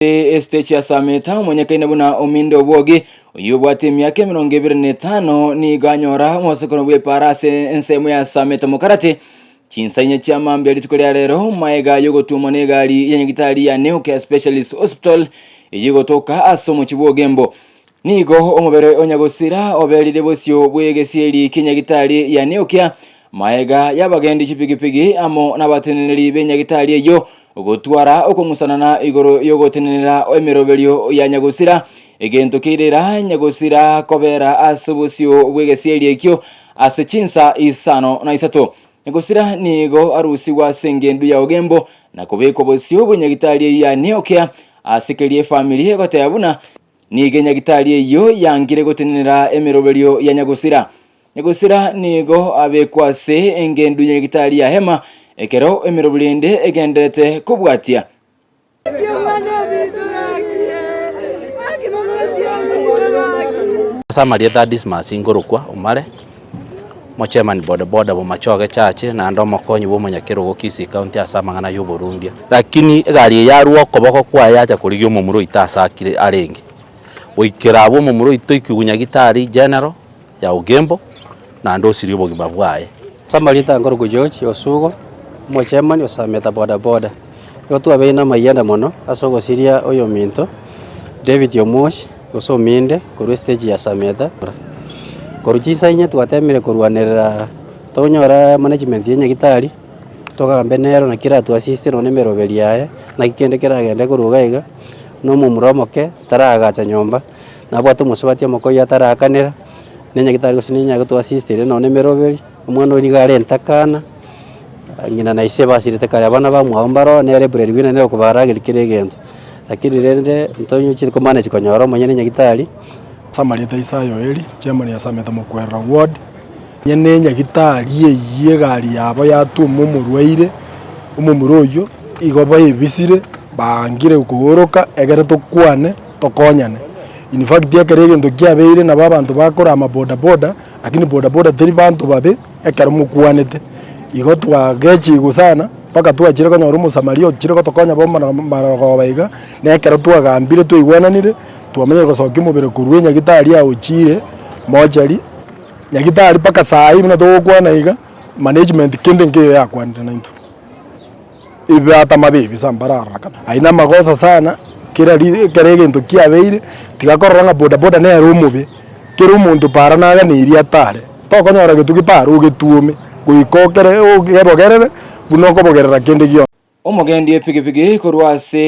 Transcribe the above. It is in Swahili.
Estate ya Sameta mwenyekaine buna Omindo Obwogi uyubwate emyaka 25 ni ganyora mwasekono bwe parase ensemo ya Sameta mukarate chinsanya cha mambi alitukolya lero maega yogotumwa negali yenyagitali ya Neucare Specialist Hospital yigotoka asomo chibogembo nigo omubere onyagosira obelide bosyo bwegesieli kinyagitali ya Neucare maega yabagendi chipigipigi amo nabateneneri benyagitali eyo ogotwara okomusanana igoro yogotenenera emirobelyo ya nyagosira egento kirira nyagosira kobera asubusyo bwegesieli ekyo asechinsa isano na isato nyagosira nigo arusi wa sengendu ya ogembo na kubeko bosyo bwenyagitali ya Neucare asekelie family egoteyabuna nige nyagitali eyo yangire gotenenera emirobelyo ya nyagosira nigo abekwase engendu nyagitali ya hema ekero emirobulinde egendete kubwatia Samaria dadis masingorukwa umare mochema ni boda bumachoge chache na ndo mokonyi bo munyakero gokisi county asamangana yo Burundi lakini gari yaruo koboko kwa yacha kurigyo mumuro itasakire arenge oikera abo mumuro itoikugunya gitari general ya Ogembo na ndo sirio bogima bwaye Samaria tangoro George Osugo mochema ni Sameta boda yotu abeina mayenda mono asogo siria oyo minto David Yomosh osominde kuru stage ya Sameta koruchisa inye twatemire kurwanira tonyora management yenye gitari tokagambe nero na kira tu assist no nemerobeli yae na kikende kiragende kurugaiga no mumuromoke taragacha nyomba na bwatu musubati amoko ya tarakanira nenya gitari gusininya gutu assist no nemerobeli umwana uri gare ntakana ngina na ise basirite kare abana bamwambaro nere brerwina nero kubaragira kiregento lakini rende ntonyo chiri komane chikonyoro monyene nyagitari Samaria Isayo eri chairman ya Sameta Mukwera ward nyene nyagitari ye gari yabo yatuma umurwaire umumuroyo igoba ibisire bangire ukugoroka egere tukwane tokonyane in fact yakerege ndo kyabeire na babantu bakora ama boda lakini boda teri bantu babe ekero mukwanete igo twagechi gusana paka twachire ko nyorumo Samaria chire ko tokonya bo marago baiga nekero twagambire tuigwananire tuamenye gosoka mubere kurwe nyagitari ya uchire mojari nyagitari paka saa hii mna tokwana iga management kende ngeyo ya kwanda na into ibe hata mabibi sambarara aina magosa sana kira kerege ndo kiabeire tigakoranga boda ne rumube kira umuntu para naga ni iria tare tokonyora getuki paru getuome guikokere ogebogerere bunoko bogerera kende gyo omogendi epigipigi kurwase